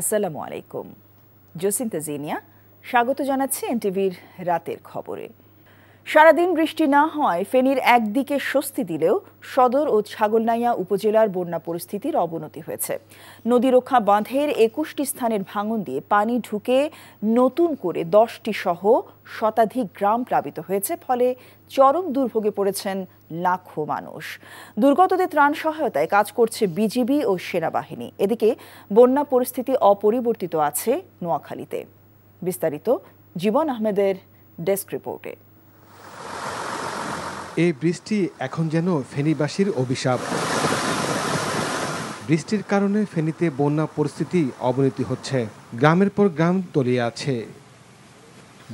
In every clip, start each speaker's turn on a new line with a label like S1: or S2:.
S1: আসসালামু আলাইকুম। জসিন্তা জিনিয়া স্বাগত জানাচ্ছি এনটিভির রাতের খবরে। সারাদিন বৃষ্টি না হওয়ায় ফেনীর একদিকে স্বস্তি দিলেও সদর ও ছাগলনাইয়া উপজেলার বন্যা পরিস্থিতির অবনতি হয়েছে। নদীরক্ষা বাঁধের ২১টি স্থানের ভাঙন দিয়ে পানি ঢুকে নতুন করে ১০টি সহ শতাধিক গ্রাম প্লাবিত হয়েছে, ফলে চরম দুর্ভোগে পড়েছেন লাখো মানুষ। দুর্গতদের ত্রাণ সহায়তায় কাজ করছে বিজিবি ও সেনাবাহিনী। এদিকে বন্যা পরিস্থিতি অপরিবর্তিত আছে নোয়াখালীতে। বিস্তারিত জীবন আহমেদের ডেস্ক রিপোর্টে।
S2: এই বৃষ্টি এখন যেন ফেনীবাসীর অভিশাপ। বৃষ্টির কারণে ফেনীতে বন্যা পরিস্থিতি অবনতি হচ্ছে। গ্রামের পর গ্রাম তলিয়ে আছে।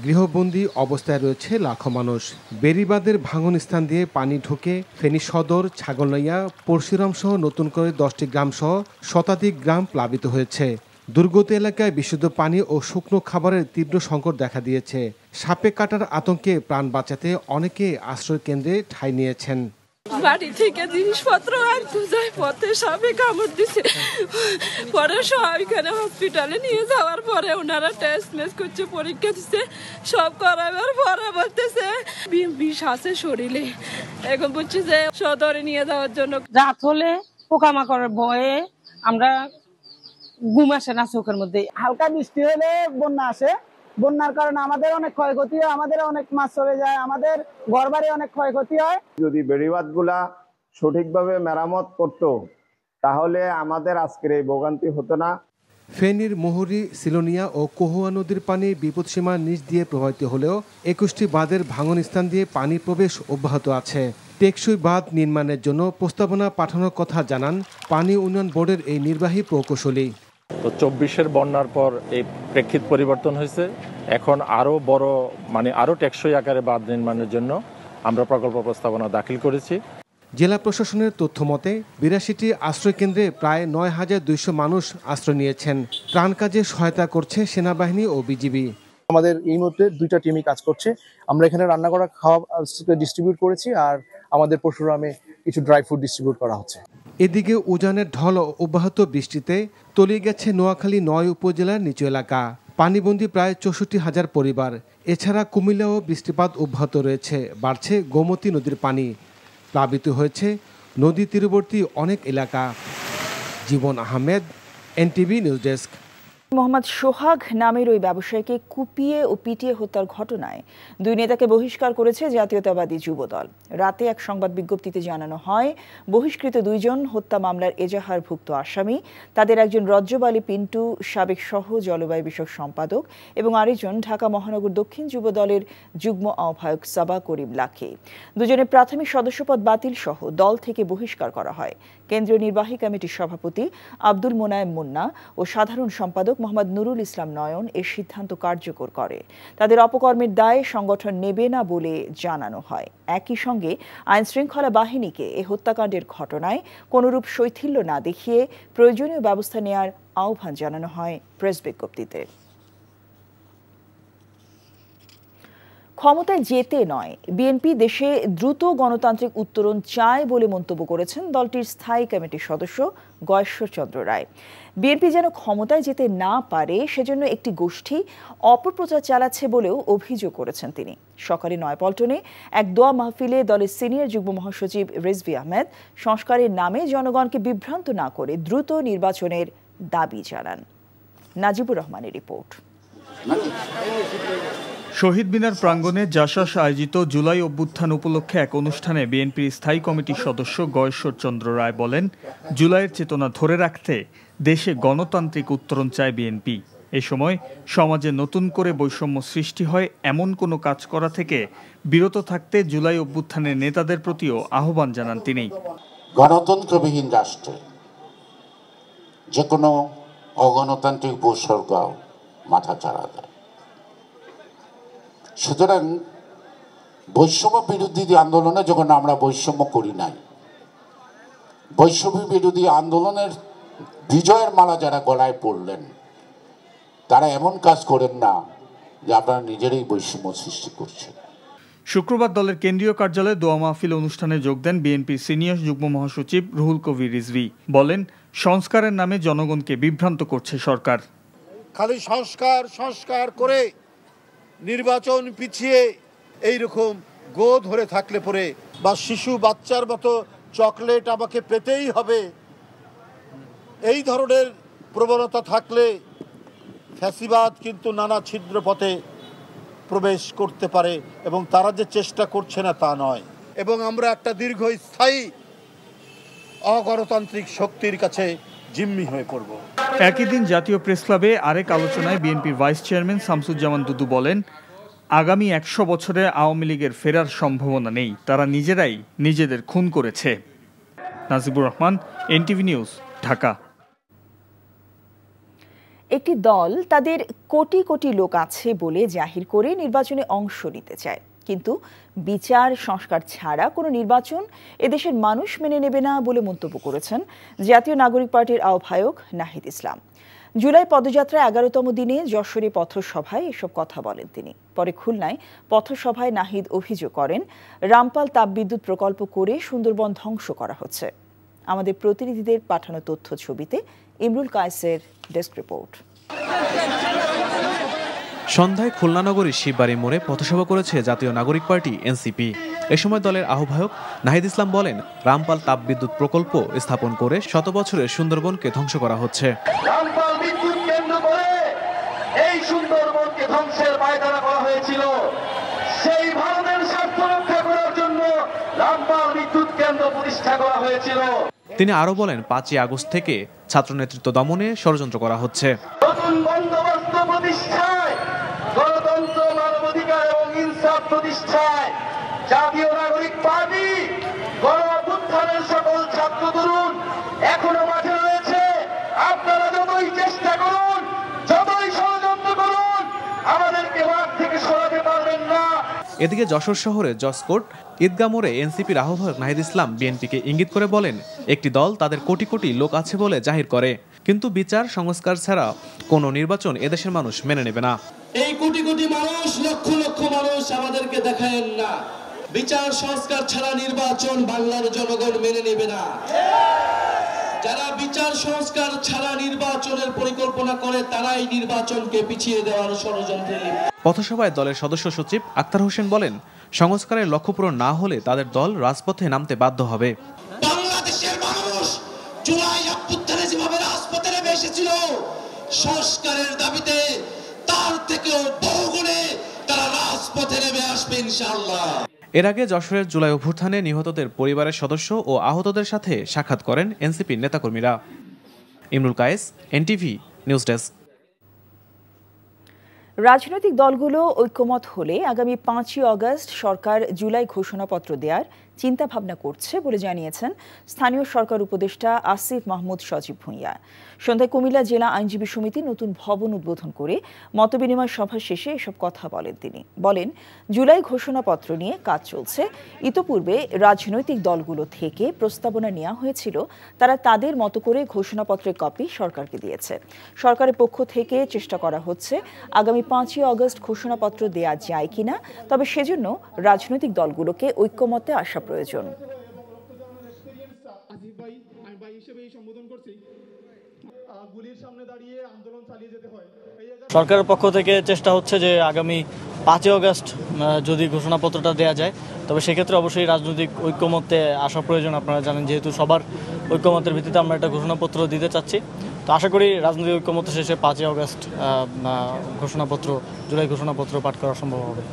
S2: গৃহবন্দী অবস্থায় রয়েছে লাখো মানুষ। বেড়িবাঁধের ভাঙন স্থান দিয়ে পানি ঢুকে ফেনী সদর, ছাগলনাইয়া, পরশুরাম সহ নতুন করে 10টি গ্রাম সহ শতাধিক গ্রাম প্লাবিত হয়েছে। দুর্গত এলাকায় বিশুদ্ধ পানি ও শুকনো খাবারের তীব্র সংকট দেখা দিয়েছে। সাপে কাটার আতঙ্কে প্রাণ বাঁচাতে অনেকে আশ্রয় কেন্দ্রে ঠাঁই নিয়েছেন।
S3: বাড়ি থেকে জিনিসপত্র আর যায়, পথে সাপে কামড় দিছে। পরে সবাইখানে হসপিটালে নিয়ে যাওয়ার পরে ওনারা টেস্ট মেস করছে, পরীক্ষা দিচ্ছে। সব করাবার পরে বলতেছে বিষ আছে শরীরে। এখন বলছি যে সদরে নিয়ে যাওয়ার জন্য। রাত হলে পোকামাকড়ের ভয়ে আমরা ঘুম আসে না চোখের মধ্যে।
S4: হালকা বৃষ্টি হলে বন্যা আসে। বন্যার কারণে আমাদের অনেক ক্ষয়ক্ষতি হয়, আমাদের অনেক মাছ চলে যায়, আমাদের ঘরবাড়ি অনেক ক্ষয়ক্ষতি হয়।
S5: যদি বেড়িবাঁধগুলা সঠিকভাবে মেরামত করত তাহলে আমাদের আজকের এই ভোগান্তি হতো না।
S2: ফেনীর মুহুরী, সিলোনিয়া ও কহুয়া নদীর পানি বিপদসীমার নিচ দিয়ে প্রবাহিত হলেও ২১টি বাঁধের ভাঙন স্থান দিয়ে পানি প্রবেশ অব্যাহত আছে। টেকসই বাঁধ নির্মাণের জন্য প্রস্তাবনা পাঠানোর কথা জানান পানি উন্নয়ন বোর্ডের এই নির্বাহী প্রকৌশলী।
S6: তো ২৪-এর বন্যার পর এই প্রেক্ষিত পরিবর্তন হয়েছে। এখন আরও বড় আরও টেকসই আকারে বাঁধ নির্মাণের জন্য আমরা প্রকল্প প্রস্তাবনা দাখিল করেছি।
S2: জেলা প্রশাসনের তথ্য মতে ৮২টি আশ্রয় কেন্দ্রে প্রায় ৯,২০০ মানুষ আশ্রয় নিয়েছেন। ত্রাণ কাজে সহায়তা করছে সেনাবাহিনী ও বিজিবি।
S7: আমাদের এই মুহূর্তে 2টা টিমই কাজ করছে। আমরা এখানে রান্না করা খাওয়া ডিস্ট্রিবিউট করেছি, আর আমাদের পরশুরামে কিছু ড্রাই ফুড ডিস্ট্রিবিউট করা হচ্ছে।
S2: এদিকে উজানের ঢল অব্যাহত বৃষ্টিতে তলিয়ে গেছে নোয়াখালী ৯ উপজেলার নিচু এলাকা। পানিবন্দী প্রায় ৬৪,০০০ পরিবার। এছাড়া কুমিল্লাও বৃষ্টিপাত অব্যাহত রয়েছে। বাড়ছে গোমতী নদীর পানি। প্লাবিত হয়েছে নদী তীরবর্তী অনেক এলাকা। Jiban Ahmed, NTV news desk.
S1: Mohammad Sohag নামের ওই ব্যবসায়ীকে কুপিয়ে ও পিটিয়ে হত্যার ঘটনায় 2 নেতাকে বহিষ্কার করেছে জাতীয়তাবাদী যুবদল। রাতে এক সংবাদ বিজ্ঞপ্তিতে জানানো হয়, বহিষ্কৃত 2 জন হত্যা মামলার এজাহারভুক্ত আসামি। তাদের একজন রজ্জব আলী পিন্টু, সাবেক সহ জলবায়ু বিষয়ক সম্পাদক, এবং আরেকজন ঢাকা মহানগর দক্ষিণ যুবদলের যুগ্ম আহ্বায়ক সাবা করিম লাখি। 2 জনের প্রাথমিক সদস্যপদ বাতিল সহ দল থেকে বহিষ্কার করা হয়। কেন্দ্রীয় নির্বাহী কমিটির সভাপতি আব্দুল মোনায়েম মুন্না ও সাধারণ সম্পাদক মোহাম্মদ নুরুল ইসলাম নয়ন এর সিদ্ধান্ত কার্যকর করে। তাদের অপকর্মের দায়ে সংগঠন নেবে না বলে জানানো হয়। একই সঙ্গে আইন শৃঙ্খলা বাহিনীকে এ হত্যাকাণ্ডের ঘটনায় কোনরূপ শৈথিল্য না দেখিয়ে প্রয়োজনীয় ব্যবস্থা নেওয়ার আহ্বান জানানো হয় প্রেস বিজ্ঞপ্তিতে। ক্ষমতায় যেতে নয়, বিএনপি দেশে দ্রুত গণতান্ত্রিক উত্তরণ চায় বলে মন্তব্য করেছেন দলটির স্থায়ী কমিটির সদস্য গয়েশ্বর চন্দ্র রায়। বিএনপি যেন ক্ষমতায় যেতে না পারে সেজন্য একটি গোষ্ঠী অপপ্রচার চালাচ্ছে বলেও অভিযোগ করেছেন তিনি। সকালে নয়াপল্টনে এক দোয়া মাহফিলে দলের সিনিয়র যুগ্ম মহাসচিব রিজভী আহমেদ সংস্কারের নামে জনগণকে বিভ্রান্ত না করে দ্রুত নির্বাচনের দাবি জানান। নাজিবুর রহমানের রিপোর্ট।
S8: শহীদ মিনার প্রাঙ্গণে জাসাস আয়োজিত জুলাই অভ্যুত্থান উপলক্ষে এক অনুষ্ঠানে বিএনপির স্থায়ী কমিটির সদস্য গয়েশ্বর চন্দ্র রায় বলেন, জুলাইয়ের চেতনা ধরে রাখতে দেশে গণতান্ত্রিক উত্তরণ চায় বিএনপি। এ সময় সমাজে নতুন করে বৈষম্য সৃষ্টি হয় এমন কোনো কাজ করা থেকে বিরত থাকতে জুলাই অভ্যুত্থানের নেতাদের প্রতিও আহ্বান জানান তিনি।
S9: গণতন্ত্রবিহীন রাষ্ট্রে যে কোনো অগণতান্ত্রিক উপসর্গ মাথা চাড়া দেয়। সুতরাং বৈষম্য বিরোধী আন্দোলনে যখন আমরা বৈষম্য করি নাই, বৈষম্য বিরোধী আন্দোলনের বিজয়ের মালা যারা গলায় পড়লেন তারা এমন কাজ করেন না যে আপনারা নিজেরাই বৈষম্য সৃষ্টি করছেন।
S8: শুক্রবার দলের কেন্দ্রীয় কার্যালয়ে দোয়া মাহফিল অনুষ্ঠানে যোগ দেন বিএনপির সিনিয়র যুগ্ম মহাসচিব রুহুল কবির রিজভী। বলেন, সংস্কারের নামে জনগণকে বিভ্রান্ত করছে সরকার।
S10: খালি সংস্কার সংস্কার করে নির্বাচন পিছিয়ে এইরকম গো ধরে থাকলে পরে বা শিশু বাচ্চার মতো চকলেট আমাকে পেতেই হবে, এই ধরনের প্রবণতা থাকলে ফ্যাসিবাদ কিন্তু নানা ছিদ্র পথে প্রবেশ করতে পারে এবং তারা যে চেষ্টা করছে না তা নয়। এবং আমরা একটা দীর্ঘস্থায়ী অগণতান্ত্রিক শক্তির কাছে জিম্মি হয়ে পড়ব।
S8: একই দিন জাতীয় প্রেস ক্লাবে আরেক আলোচনায় বিএনপির ভাইস চেয়ারম্যান শামসুজ্জামান দুদু বলেন, আগামী ১০০ বছরে আওয়ামী লীগের ফেরার সম্ভাবনা নেই, তারা নিজেরাই নিজেদের খুন করেছে। Najibur Rahman, NTV news, Dhaka.
S1: একটি দল তাদের কোটি কোটি লোক আছে বলে জাহির করে নির্বাচনে অংশ নিতে চায়, কিন্তু বিচার সংস্কার ছাড়া কোনো নির্বাচন এদেশের মানুষ মেনে নেবে না বলে মন্তব্য করেছেন জাতীয় নাগরিক পার্টির আহ্বায়ক নাহিদ ইসলাম। জুলাই পদযাত্রার ১১তম দিনে যশোরে পথসভায় এসব কথা বলেন তিনি। পরে খুলনায় পথসভায় নাহিদ অভিযোগ করেন, রামপাল তাপবিদ্যুৎ প্রকল্প করে সুন্দরবন ধ্বংস করা হচ্ছে। আমাদের প্রতিনিধিদের পাঠানো তথ্য ছবিতে ইমরুল কায়েসের ডেস্ক রিপোর্ট।
S11: সন্ধ্যায় খুলনা নগরীর শিববাড়ি মোড়ে পথসভা করেছে জাতীয় নাগরিক পার্টি এনসিপি। এ সময় দলের আহ্বায়ক নাহিদ ইসলাম বলেন, রামপাল তাপবিদ্যুৎ প্রকল্প স্থাপন করে ১০০ বছরের সুন্দরবনকে ধ্বংস করা হচ্ছে।
S12: রামপাল বিদ্যুৎ কেন্দ্র করে এই সুন্দরবনকে ধ্বংসের পায়তারা করা হয়েছিল। সেই ভারতের স্বার্থ রক্ষা করার জন্য রামপাল বিদ্যুৎ কেন্দ্র প্রতিষ্ঠা করা হয়েছিল।
S11: তিনি আরো বলেন, ৫ই আগস্ট থেকে ছাত্র নেতৃত্ব দমনে ষড়যন্ত্র করা হচ্ছে।
S12: নতুন বন্দোবস্ত প্রতিষ্ঠায়, গণতন্ত্র, মানবাধিকার এবং ইনসাফ প্রতিষ্ঠায় জাতীয় নাগরিক পার্টি গণ অভ্যুত্থানের সকল ছাত্র তরুণ এখনো মাঠে রয়েছে। আপনারা যতই চেষ্টা করুন, যতই ষড়যন্ত্র করুন, আমাদেরকে মাঠ থেকে সরাতে পারবেন না।
S11: এদিকে যশোর শহরে জসকোট ঈদগাহ মোড়ে এনসিপির আহ্বায়ক নাহিদ ইসলাম বিএনপিকে ইঙ্গিত করে বলেন, একটি দল তাদের কোটি কোটি লোক আছে বলে জাহির করে, কিন্তু বিচার সংস্কার ছাড়া কোনো নির্বাচন এদেশের মানুষ মেনে নেবে না।
S12: এই কোটি কোটি মানুষ, লক্ষ লক্ষ মানুষ আমাদেরকে দেখায়েন না, বিচার সংস্কার ছাড়া নির্বাচন বাংলার জনগণ মেনে নেবে না। যারা বিচার সংস্কার ছাড়া নির্বাচনের পরিকল্পনা করে তারাই নির্বাচনকে পিছিয়ে দেওয়ার ষড়যন্ত্রে লিপ্ত।
S11: পথসভায় দলের সদস্য সচিব আক্তার হোসেন বলেন, সংস্কারের লক্ষ্য পূরণ না হলে তাদের দল রাজপথে নামতে বাধ্য হবে।
S12: বাংলাদেশের মানুষ জুলাই অভ্যুত্থানে যেভাবে রাজপথে নেমে এসেছিল সংস্কারের দাবিতে, তার থেকেও বহুগুণে তারা রাজপথে নেমে আসবে ইনশাআল্লাহ।
S11: এর আগে যশোরের জুলাই অভ্যুত্থানে নিহতদের পরিবারের সদস্য ও আহতদের সাথে সাক্ষাৎ করেন এনসিপির নেতাকর্মীরা। Imrul Kayes, NTV news desk.
S1: রাজনৈতিক দলগুলো ঐক্যমত হলে আগামী ৫ই আগস্ট সরকার জুলাই ঘোষণাপত্র দেওয়ার চিন্তা ভাবনা করছে বলে জানিয়েছেন স্থানীয় সরকার উপদেষ্টা আসিফ মাহমুদ সজীব ভূঁইয়া। সন্ধ্যায় কুমিল্লা জেলা আইনজীবী সমিতির নতুন ভবন উদ্বোধন করে মতবিনিময় সভা শেষে এসব কথা বলেন তিনি। বলেন, জুলাই ঘোষণাপত্র নিয়ে কাজ চলছে। ইতোপূর্বে রাজনৈতিক দলগুলো থেকে প্রস্তাবনা নেওয়া হয়েছিল, তারা তাদের মতো করে ঘোষণাপত্রের কপি সরকারকে দিয়েছে। সরকারের পক্ষ থেকে চেষ্টা করা হচ্ছে আগামী ৫ই আগস্ট ঘোষণাপত্র দেয়া যায় কিনা, তবে সেজন্য রাজনৈতিক দলগুলোকে ঐক্যমতে আসা প্রয়োজন।
S13: সরকারের পক্ষ থেকে চেষ্টা হচ্ছে যে আগামী ৫ই আগস্ট যদি ঘোষণাপত্রটা দেয়া যায়, তবে সেক্ষেত্রে অবশ্যই রাজনৈতিক ঐক্যমতে আসা প্রয়োজন। আপনারা জানেন, যেহেতু সবার ঐক্যমতের ভিত্তিতে আমরা একটা ঘোষণাপত্র দিতে চাচ্ছি, তো আশা করি রাজনৈতিক ঐক্যমত শেষে ৫ই আগস্ট জুলাই ঘোষণাপত্র পাঠ করা সম্ভব হবে।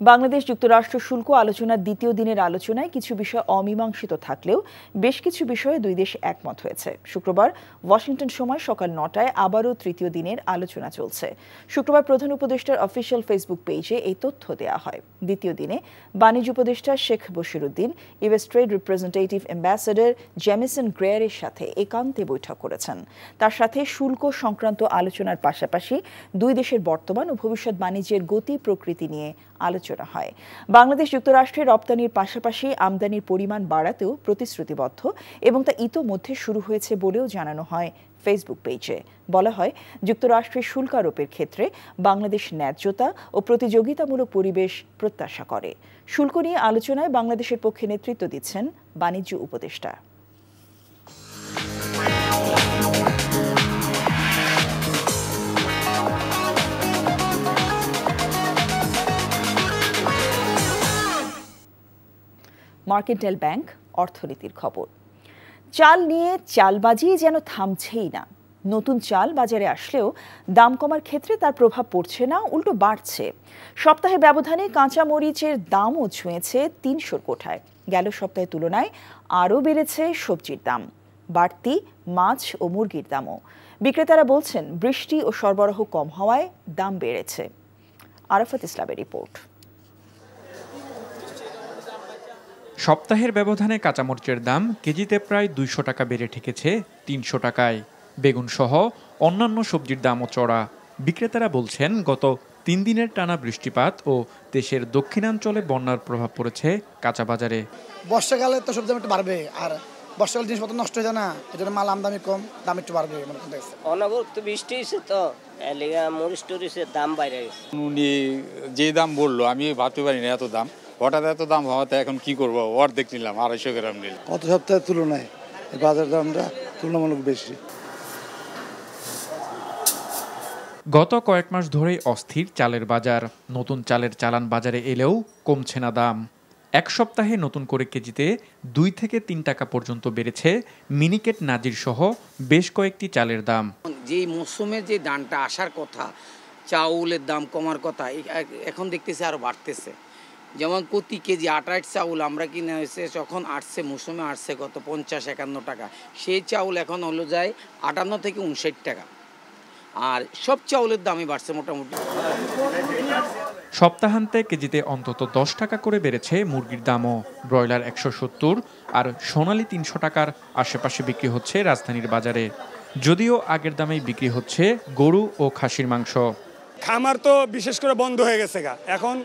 S1: বাংলাদেশ যুক্তরাষ্ট্র শুল্ক আলোচনার দ্বিতীয় দিনের আলোচনায় কিছু বিষয় অমীমাংসিত থাকলেও বেশ কিছু বিষয়ে দুই দেশ একমত হয়েছে। শুক্রবার ওয়াশিংটন সময় সকাল ৯টায় আবারও তৃতীয় দিনের আলোচনা চলছে। শুক্রবার প্রধান উপদেষ্টার অফিসিয়াল ফেসবুক পেজে এই তথ্য দেওয়া হয়। দ্বিতীয় দিনে বাণিজ্য উপদেষ্টা Sheikh Bashiruddin US trade representative ambassador Jamieson গ্রেয়ারের সাথে একান্তে বৈঠক করেছেন। তার সাথে শুল্ক সংক্রান্ত আলোচনার পাশাপাশি দুই দেশের বর্তমান ও ভবিষ্যৎ বাণিজ্যের গতি প্রকৃতি নিয়ে আলোচনা হয়। বাংলাদেশ যুক্তরাষ্ট্রে রপ্তানির পাশাপাশি আমদানির পরিমাণ বাড়াতেও প্রতিশ্রুতিবদ্ধ এবং তা ইতোমধ্যে শুরু হয়েছে বলেও জানানো হয় ফেসবুক পেজে। বলা হয়, যুক্তরাষ্ট্রের শুল্ক আরোপের ক্ষেত্রে বাংলাদেশ ন্যায্যতা ও প্রতিযোগিতামূলক পরিবেশ প্রত্যাশা করে। শুল্ক নিয়ে আলোচনায় বাংলাদেশের পক্ষে নেতৃত্ব দিচ্ছেন বাণিজ্য উপদেষ্টা। মার্কেন্টাইল ব্যাংক অর্থনীতির খবর। চাল নিয়ে চালবাজি যেন থামছেই না। নতুন চাল বাজারে আসলেও দাম কমার ক্ষেত্রে তার প্রভাব পড়ছে না, উল্টো বাড়ছে। সপ্তাহের ব্যবধানে কাঁচা মরিচের দামও ছুঁয়েছে ৩০০ কোঠায়। গেল সপ্তাহের তুলনায় আরও বেড়েছে সবজির দাম, বাড়তি মাছ ও মুরগির দামও। বিক্রেতারা বলছেন বৃষ্টি ও সরবরাহ কম হওয়ায় দাম বেড়েছে। আরাফাত ইসলামের রিপোর্ট।
S14: সপ্তাহের ব্যবধানে কাঁচামরিচের দাম কেজিতে প্রায় ২০০ টাকা বেড়ে ঠেকেছে ৩০০ টাকায়। বেগুন সহ অন্যান্য সবজির দামও চড়া। বিক্রেতারা বলছেন গত ৩ দিনের টানা বৃষ্টিপাত ও দেশের দক্ষিণাঞ্চলে বন্যার প্রভাব পড়েছে কাঁচা বাজারে।
S15: বর্ষাকালে তো সবজি দাম একটু বাড়বে, আর বর্ষাকালে জিনিসপত্র নষ্ট হয়ে যায় না, এজন্য মাল আমদানি কম, দাম একটু বাড়বে মনে করতেছে।
S16: অনবরত বৃষ্টি হয়েছে তো মরিচ টরিচের দাম বাইরে গেছে।
S17: উনি যে দাম বললো আমি ভাবতে পারি না এত দাম, হঠাৎ এত দাম হওয়াতে এখন কি করবো, অর্ধেক নিলাম 250 গ্রাম নিলাম।
S18: গত সপ্তাহের তুলনায় বাজার দামটা তুলনামূলক বেশি।
S14: গত কয়েক মাস ধরেই অস্থির চালের বাজার। নতুন চালের চালান বাজারে এলেও কমছে না দাম। এক সপ্তাহে নতুন করে কেজিতে ২ থেকে ৩ টাকা পর্যন্ত বেড়েছে মিনিকেট, নাজির সহ বেশ কয়েকটি চালের দাম।
S19: যে মৌসুমে যে ধানটা আসার কথা, চাউলের দাম কমার কথা, এখন দেখতেছি আরও বাড়তেছে। যেমন প্রতি কেজি ৮ চাউল আমরা কিনে হয়েছে যখন আসছে মৌসুমে আসছে কত ৫০-৫১ টাকা, সেই চাউল এখন হলো যায় ৫৮ থেকে ৫৯ টাকা। আর সব চাউলের দামই বাড়ছে মোটামুটি।
S14: সপ্তাহান্তে কেজিতে অন্তত ১০ টাকা করে বেড়েছে মুরগির দামও। ব্রয়লার ১৭০ আর সোনালী ৩০০ টাকার আশেপাশে বিক্রি হচ্ছে রাজধানীর বাজারে। যদিও আগের দামেই বিক্রি হচ্ছে গরু ও খাসির মাংস।
S20: খামার তো বিশেষ করে বন্ধ হয়ে গেছে এখন,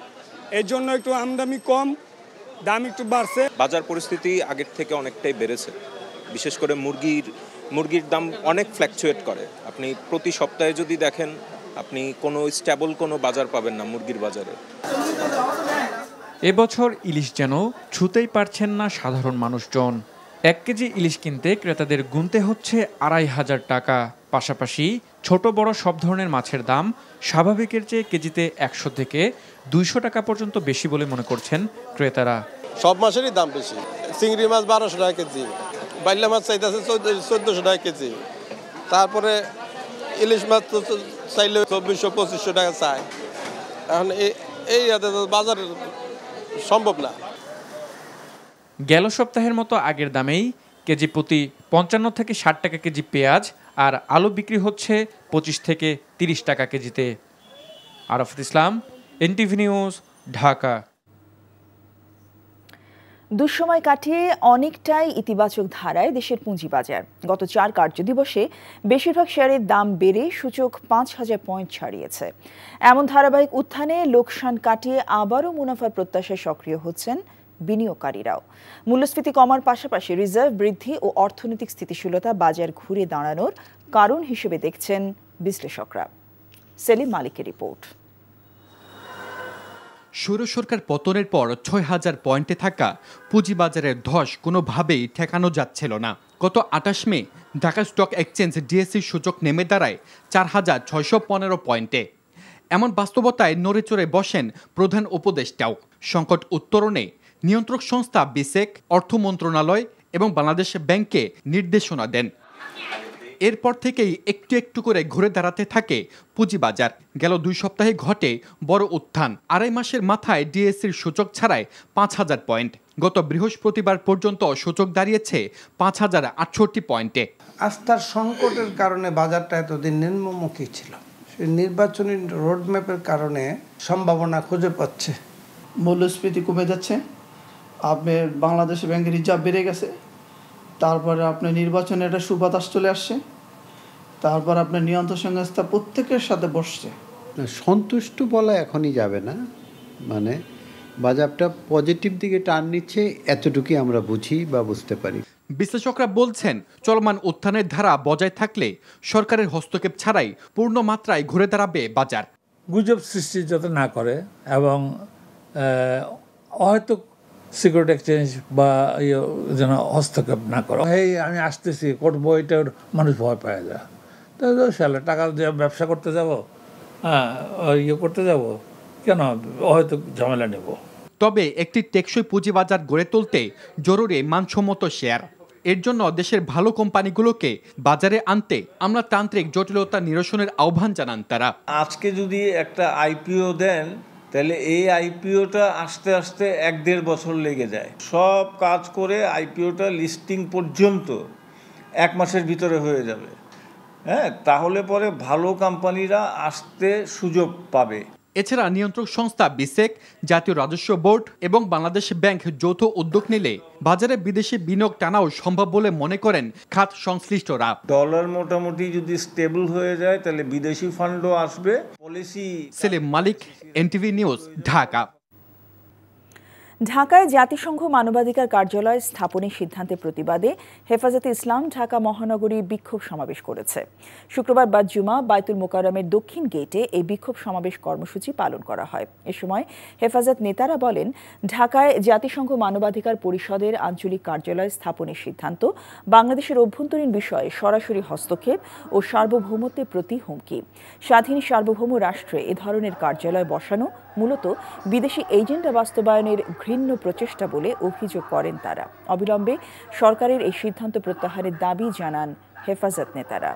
S20: এর জন্য একটু আমদানি কম, দাম একটু বাড়ছে।
S21: বাজার পরিস্থিতি আগের থেকে অনেকটাই বেড়েছে। বিশেষ করে মুরগির দাম অনেক ফ্ল্যাকচুয়েট করে। আপনি প্রতি সপ্তাহে যদি দেখেন আপনি কোনো স্টেবল কোনো বাজার পাবেন না মুরগির বাজারে।
S14: এবছর ইলিশ যেন ছুঁতেই পারছেন না সাধারণ মানুষজন। ১ কেজি ইলিশ কিনতে ক্রেতাদের গুনতে হচ্ছে ২৫০০ টাকা। পাশাপাশি ছোট বড় সব ধরনের মাছের দাম স্বাভাবিকের চেয়ে কেজিতে ১০০ থেকে ২০০ টাকা পর্যন্ত বেশি বলে মনে করছেন ক্রেতারা।
S22: সব মাছেরই দাম বেশি। চিংড়ি মাছ ১২০০ টাকা কেজি, বাইলা মাছ চাইতেছে ১৪০০ টাকা কেজি, তারপরে ইলিশ মাছ তো চাইলে ২৪০০-২৫০০ টাকা চায়। এখন এই বাজার সম্ভব না।
S14: গেল সপ্তাহের মতো আগের দামেই কেজি প্রতি ৫৫ থেকে ৬০ টাকা কেজি পেঁয়াজ আর আলু বিক্রি হচ্ছে ২৫ থেকে ৩০ টাকা কেজিতে। আরাফাত ইসলাম, এনটিভি নিউজ, ঢাকা।
S1: দুঃসময় কাটিয়ে অনেকটাই ইতিবাচক ধারায় দেশের পুঁজিবাজার। গত ৪ কার্যদিবসে বেশিরভাগ শেয়ারের দাম বেড়ে সূচক ৫,০০০ পয়েন্ট ছাড়িয়েছে। এমন ধারাবাহিক উত্থানে লোকসান কাটিয়ে আবারও মুনাফার প্রত্যাশায় সক্রিয় হচ্ছেন বিনিয়োগকারীরাও। মূল্যস্ফীতি কমার পাশাপাশি রিজার্ভ বৃদ্ধি ও অর্থনৈতিক স্থিতিশীলতা বাজার ঘুরে দাঁড়ানোর কারণ হিসেবে দেখছেন বিশ্লেষকরা। সেলিম মালিকের রিপোর্ট।
S23: স্বৈর সরকার পতনের পর ৬,০০০ পয়েন্টে থাকা পুঁজিবাজারের ধস কোনোভাবেই ঠেকানো যাচ্ছিল না। গত ২৮ মে ঢাকা স্টক এক্সচেঞ্জ ডিএসসি সূচক নেমে দাঁড়ায় ৪,৬১৫ পয়েন্টে। এমন বাস্তবতায় নড়েচড়ে বসেন প্রধান উপদেষ্টাও। সংকট উত্তরণে নিয়ন্ত্রক সংস্থা বিসেক, অর্থ মন্ত্রণালয় এবং বাংলাদেশ ব্যাংককে নির্দেশনা দেন। এরপর থেকেই একটু একটু করে ঘুরে দাঁড়াতে থাকে পুঁজিবাজার। গেল ২ সপ্তাহে ঘটে বড় উত্থান। ২.৫ মাসের মাথায় ডিএসসির সূচক ছাড়ায় ৫,০০০ পয়েন্ট। গত বৃহস্পতিবার পর্যন্ত সূচক দাঁড়িয়েছে ৫,০৬৮ পয়েন্টে।
S24: আস্থার সংকটের কারণে বাজারটা এতদিন নিম্নমুখী ছিল। সেই নির্বাচনী রোডম্যাপের কারণে সম্ভাবনা খুঁজে পাচ্ছে।
S25: মূল্যস্ফীতি কমে যাচ্ছে, আপনার বাংলাদেশ ব্যাংকের রিজার্ভ বেড়ে গেছে, তারপরে আপনার নির্বাচনে একটা সুবাতাস চলে আসছে, তারপর আপনার নিয়ন্ত্রণ সংস্থা প্রত্যেকের সাথে বসছে।
S26: সন্তুষ্ট বলা এখনই যাবে না, মানে বাজারটা পজিটিভ দিকে টার্ন নিচ্ছে, এতটুকুই আমরা বুঝি বা বুঝতে পারি।
S23: বিশ্লেষকরা বলছেন চলমান উত্থানের ধারা বজায় থাকলে সরকারের হস্তক্ষেপ ছাড়াই পূর্ণ মাত্রায় ঘুরে দাঁড়াবে বাজার।
S27: গুজব সৃষ্টি যাতে না করে এবং হয়তো সিকিউরিটি এক্সচেঞ্জ বা যেন হস্তক্ষেপ না করে। আমি আসতেছি করবো, এটা মানুষ ভয় পায় যায়। তো সালে টাকা দিয়ে ব্যবসা করতে যাব, করতে যাব কেন, হয়তো ঝামেলা নেব।
S23: তবে একটি টেকসই পুঁজিবাজার গড়ে তুলতে জরুরি মানসম্মত শেয়ার। এর জন্য দেশের ভালো কোম্পানিগুলোকে বাজারে আনতে আমলাতান্ত্রিক জটিলতা নিরসনের আহ্বান জানান তারা।
S2: আজকে যদি একটা আইপিও দেন তাহলে এই আইপিওটা আস্তে আস্তে 1-1.5 বছর লেগে যায়। সব কাজ করে আইপিওটা লিস্টিং পর্যন্ত 1 মাসের ভিতরে হয়ে যাবে। হ্যাঁ, তাহলে পরে ভালো কোম্পানিরা আসতে সুযোগ পাবে।
S23: এছাড়া নিয়ন্ত্রক সংস্থা বিসেক, জাতীয় রাজস্ব বোর্ড এবং বাংলাদেশ ব্যাংক যৌথ উদ্যোগ নিলে বাজারে বিদেশি বিনিয়োগ টানাও সম্ভব বলে মনে করেন খাত সংশ্লিষ্টরা।
S2: ডলার মোটামুটি যদি স্টেবল হয়ে যায় তাহলে বিদেশি ফান্ডও আসবে। পলিসি।
S23: সেলিম মালিক, এনটিভি নিউজ, ঢাকা।
S1: ঢাকায় জাতিসংঘ মানবাধিকার কার্যালয় স্থাপনের সিদ্ধান্তের প্রতিবাদে হেফাজতে ইসলাম ঢাকা মহানগরী বিক্ষোভ সমাবেশ করেছে। শুক্রবার বাদ জুমা বাইতুল মোকাররমের দক্ষিণ গেটে এই বিক্ষোভ সমাবেশ কর্মসূচি পালন করা হয়। এ সময় হেফাজত নেতারা বলেন, ঢাকায় জাতিসংঘ মানবাধিকার পরিষদের আঞ্চলিক কার্যালয় স্থাপনের সিদ্ধান্ত বাংলাদেশের অভ্যন্তরীণ বিষয়ে সরাসরি হস্তক্ষেপ ও সার্বভৌমত্বের প্রতি হুমকি। স্বাধীন সার্বভৌম রাষ্ট্রে এ ধরনের কার্যালয় বসানো মূলত বিদেশি এজেন্ডা বাস্তবায়নের ঘৃণ্য প্রচেষ্টা বলে অভিযোগ করেন তারা। অবিলম্বে সরকারের এই সিদ্ধান্ত প্রত্যাহারের দাবি জানান হেফাজত নেতারা।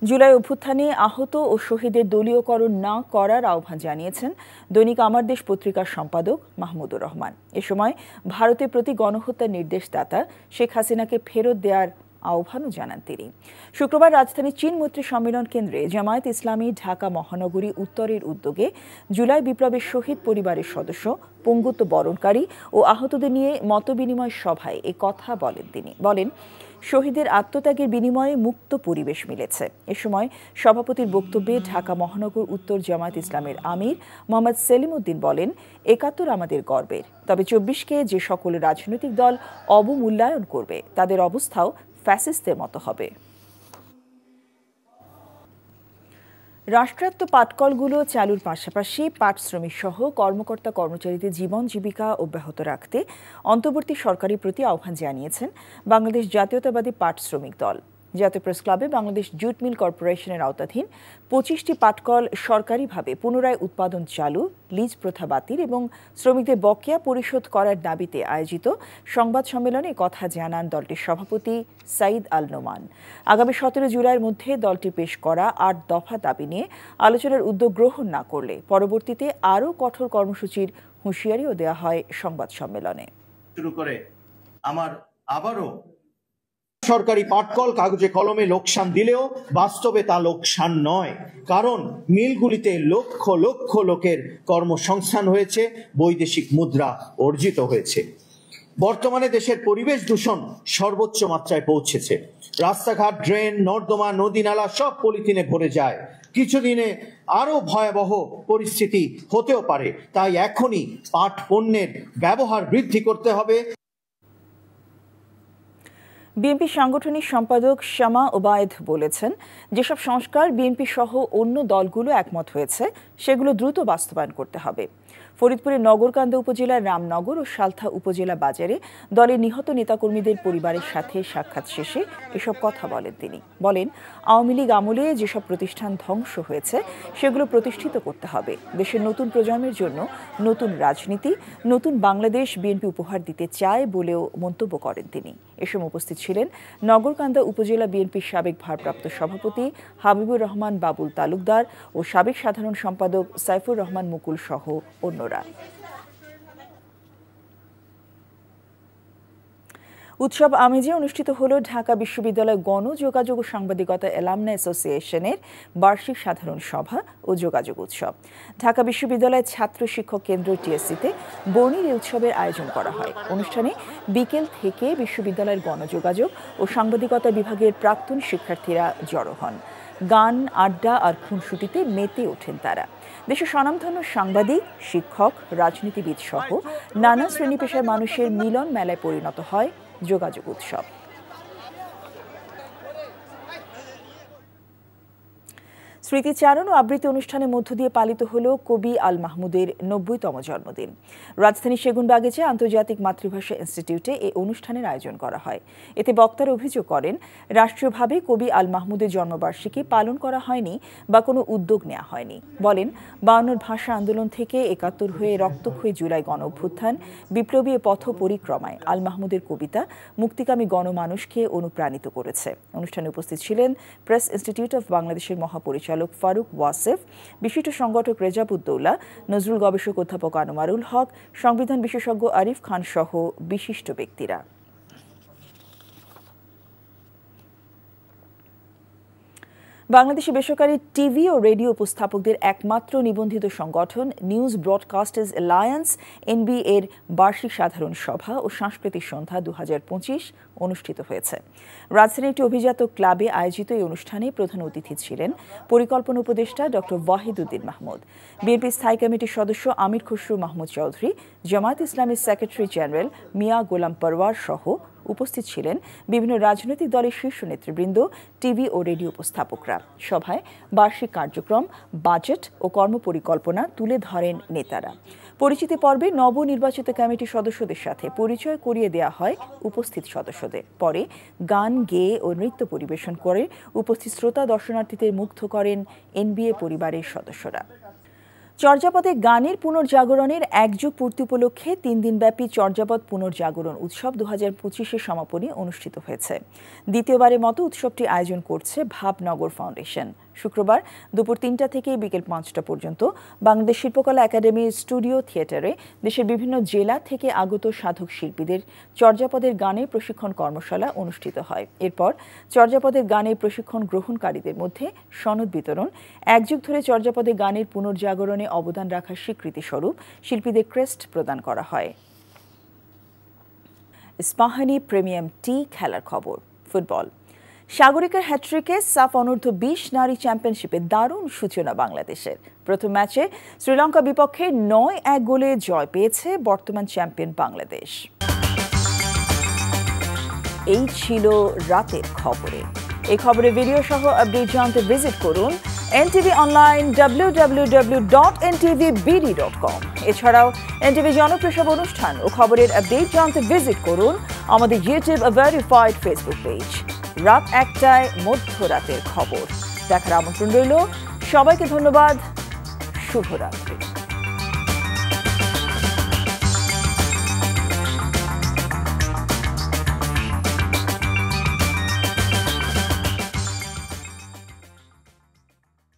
S1: জুলাই অভ্যুত্থানে আহত ও শহীদের দলীয়করণ না করার আহ্বান জানিয়েছেন দৈনিক আমার দেশ পত্রিকার সম্পাদক মাহমুদুর রহমান। এ সময় ভারতের প্রতি গণহত্যার নির্দেশদাতা শেখ হাসিনাকে ফেরত দেওয়ার আহ্বানও জানান তিনি। শুক্রবার রাজধানীর চীন মৈত্রী সম্মেলন কেন্দ্রে জামায়াত ইসলামী ঢাকা মহানগরী উত্তরের উদ্যোগে জুলাই বিপ্লবের শহীদ পরিবারের সদস্য, পঙ্গুত্ব বরণকারী ও আহতদের নিয়ে মতবিনিময় সভায় এ কথা বলেন তিনি। বলেন, শহীদের আত্মত্যাগের বিনিময়ে মুক্ত পরিবেশ মিলেছে। এ সময় সভাপতির বক্তব্যে ঢাকা মহানগর উত্তর জামায়াত ইসলামের আমির মোহাম্মদ সেলিম উদ্দিন বলেন, ৭১ আমাদের গর্বের, তবে ২৪কে যে সকল রাজনৈতিক দল অবমূল্যায়ন করবে তাদের অবস্থাও ফ্যাসিস্টদের মতো হবে। রাষ্ট্রায়ত্ত পাটকলগুলো চালুর পাশাপাশি পাট শ্রমিক সহ কর্মকর্তা কর্মচারীদের জীবন জীবিকা অব্যাহত রাখতে অন্তর্বর্তী সরকারের প্রতি আহ্বান জানিয়েছেন বাংলাদেশ জাতীয়তাবাদী পাট শ্রমিক দল। জাতীয় প্রেস ক্লাবে বাংলাদেশ জুট মিল কর্পোরেশনের আওতাধীন ২৫টি পাটকল সরকারিভাবে পুনরায় উৎপাদন চালু, লিজ প্রথা বাতিল এবং শ্রমিকদের বকেয়া পরিশোধ করার দাবিতে আয়োজিত সংবাদ সম্মেলনে কথা জানান দলটির সভাপতি সাইদ আল নোমান। আগামী ১৭ জুলাইয়ের মধ্যে দলটি পেশ করা ৮ দফা দাবি নিয়ে আলোচনার উদ্যোগ গ্রহণ না করলে পরবর্তীতে আরও কঠোর কর্মসূচির হুঁশিয়ারিও দেওয়া হয় সংবাদ সম্মেলনে।
S3: শুরু করে আবারও সরকারি পাটকল কাগজে কলমে লোকসান দিলেও বাস্তবে তা লোকসান নয়, কারণ মিলগুলিতে লক্ষ লক্ষ লোকের কর্মসংস্থান হয়েছে, বৈদেশিক মুদ্রা অর্জিত হয়েছে। বর্তমানে দেশের পরিবেশ দূষণ সর্বোচ্চ মাত্রায় পৌঁছেছে। রাস্তাঘাট, ড্রেন, নর্দমা, নদী নালা সব পলিথিনে ভরে যায়। কিছুদিনে আরো ভয়াবহ পরিস্থিতি হতেও পারে। তাই এখনই পাট পণ্যের ব্যবহার বৃদ্ধি করতে হবে।
S1: বিএনপি সাংগঠনিক সম্পাদক শামা ওবায়েদ বলেছেন, যেসব সংস্কার বিএনপি সহ অন্য দলগুলো একমত হয়েছে সেগুলো দ্রুত বাস্তবায়ন করতে হবে। ফরিদপুরের নগরকান্দা উপজেলার রামনগর ও সালথা উপজেলা বাজারে দলের নিহত নেতাকর্মীদের পরিবারের সাথে সাক্ষাৎ শেষে এসব কথা বলেন তিনি। বলেন, আওয়ামী লীগ আমলে যেসব প্রতিষ্ঠান ধ্বংস হয়েছে সেগুলো প্রতিষ্ঠিত করতে হবে। দেশের নতুন প্রজন্মের জন্য নতুন রাজনীতি, নতুন বাংলাদেশ বিএনপি উপহার দিতে চায় বলেও মন্তব্য করেন তিনি। এ সময় উপস্থিত ছিলেন নগরকান্দা উপজেলা বিএনপির সাবেক ভারপ্রাপ্ত সভাপতি হাবিবুর রহমান বাবুল তালুকদার ও সাবেক সাধারণ সম্পাদক সাইফুর রহমান মুকুল সহ অন্যরা। উৎসব আমেজে অনুষ্ঠিত হল ঢাকা বিশ্ববিদ্যালয় গণযোগাযোগ ও সাংবাদিকতা অ্যালামনাই অ্যাসোসিয়েশনের বার্ষিক সাধারণ সভা ও যোগাযোগ উৎসব। ঢাকা বিশ্ববিদ্যালয়ের ছাত্র শিক্ষক কেন্দ্র টিএসসিতে বর্ণিল উৎসবের আয়োজন করা হয়। অনুষ্ঠানে বিকেল থেকে বিশ্ববিদ্যালয়ের গণযোগাযোগ ও সাংবাদিকতা বিভাগের প্রাক্তন শিক্ষার্থীরা জড়ো হন। গান, আড্ডা আর খুনসুটিতে মেতে ওঠেন তারা। দেশের স্বনামধন্য সাংবাদিক, শিক্ষক, রাজনীতিবিদ সহ নানা শ্রেণী পেশার মানুষের মিলন মেলায় পরিণত হয় যোগাযোগ উৎসব। স্মৃতিচারণ ও আবৃত্তি অনুষ্ঠানের মধ্য দিয়ে পালিত হল কবি আল মাহমুদের ৯০তম জন্মদিন। রাজধানীর সেগুনবাগিচে আন্তর্জাতিক মাতৃভাষা ইনস্টিটিউটে এই অনুষ্ঠানের আয়োজন করা হয়। এতে বক্তারা অভিযোগ করেন, রাষ্ট্রীয়ভাবে কবি আল মাহমুদের জন্মবার্ষিকী পালন করা হয়নি বা কোনো উদ্যোগ নেওয়া হয়নি। বলেন, ৫২ ভাষা আন্দোলন থেকে ৭১ হয়ে রক্তক্ষয়ী জুলাই গণ অভ্যুত্থান, বিপ্লবী পথ পরিক্রমায় আল মাহমুদের কবিতা মুক্তিকামী গণমানুষকে অনুপ্রাণিত করেছে। অনুষ্ঠানে উপস্থিত ছিলেন প্রেস ইনস্টিটিউট অব বাংলাদেশের মহাপরিচালক ফারুক ওয়াসেফ, বিশিষ্ট সংগঠক রেজাবুদ্দৌলা, নজরুল গবেষক অধ্যাপক আনোয়ারুল হক, সংবিধান বিশেষজ্ঞ আরিফ খান সহ বিশিষ্ট ব্যক্তিরা। বাংলাদেশি বেসরকারি টিভি ও রেডিও উপস্থাপকদের একমাত্র নিবন্ধিত সংগঠন নিউজ ব্রডকাস্টার্স অ্যালায়েন্স এনবি এর বার্ষিক সাধারণ সভা ও সাংস্কৃতিক সন্ধ্যা ২০২৫ অনুষ্ঠিত হয়েছে। রাজধানীর একটি অভিজাত ক্লাবে আয়োজিত এই অনুষ্ঠানে প্রধান অতিথি ছিলেন পরিকল্পনা উপদেষ্টা ডক্টর ওয়াহিদুদ্দিন মাহমুদ, বিএনপি স্থায়ী কমিটির সদস্য আমির খসরু মাহমুদ চৌধুরী, জামায়াত ইসলামীর সেক্রেটারি জেনারেল মিয়া গোলাম পরওয়ার সহ উপস্থিত ছিলেন বিভিন্ন রাজনৈতিক দলের শীর্ষ নেতৃবৃন্দ, টিভি ও রেডিও উপস্থাপকরা। সভায় বার্ষিক কার্যক্রম, বাজেট ও কর্মপরিকল্পনা তুলে ধরেন নেতারা। পরিচিতি পর্বে নবনির্বাচিত কমিটির সদস্যদের সাথে পরিচয় করিয়ে দেওয়া হয় উপস্থিত সদস্যদের। পরে গান গেয়ে ও নৃত্য পরিবেশন করে উপস্থিত শ্রোতা দর্শনার্থীদের মুগ্ধ করেন এনবিএ পরিবারের সদস্যরা। চর্যাপদে গানের পুনর্জাগরণের একযুগ পূর্তি উপলক্ষে ৩ দিনব্যাপী চর্যাপদ পুনর্জাগরণ উৎসব ২০২৫-এর সমাপনী অনুষ্ঠিত হয়েছে। দ্বিতীয়বারের মতো উৎসবটি আয়োজন করছে ভাবনগর ফাউন্ডেশন। শুক্রবার দুপুর ৩টা থেকে বিকেল ৫টা পর্যন্ত বাংলাদেশ শিল্পকলা একাডেমির স্টুডিও থিয়েটারে দেশের বিভিন্ন জেলা থেকে আগত সাধক শিল্পীদের চর্যাপদের গানের প্রশিক্ষণ কর্মশালা অনুষ্ঠিত হয়। এরপর চর্যাপদের গানের প্রশিক্ষণ গ্রহণকারীদের মধ্যে সনদ বিতরণ, একযুগ ধরে চর্যাপদের গানের পুনর্জাগরণে অবদান রাখার স্বীকৃতি স্বরূপ শিল্পীদের ক্রেস্ট প্রদান করা হয়। ইস্পাহানি প্রিমিয়াম টি খেলার খবর। ফুটবল। সাগরিকার হ্যাট্রিকে সাফ অনূর্ধ্ব ২০ নারী চ্যাম্পিয়নশিপে দারুণ সূচনা বাংলাদেশের। প্রথম ম্যাচে শ্রীলঙ্কা বিপক্ষে ৯-১ গোলে জয় পেয়েছে বর্তমান চ্যাম্পিয়ন বাংলাদেশ। এই ছিল রাতের খবরে। এই খবরের ভিডিও সহ আপডেট জানতে ভিজিট করুন এনটিভি অনলাইন www.ntvbd.com। এছাড়াও এনটিভি জনপ্রিয় সব অনুষ্ঠান ও খবরের আপডেট জানতে ভিজিট করুন আমাদের ইউটিউব ভেরিফাইড ফেসবুক পেজ। রাত ১টায় মধ্যরাতের খবর দেখার আমন্ত্রণ রইল। সবাইকে ধন্যবাদ। শুভরাত্রি।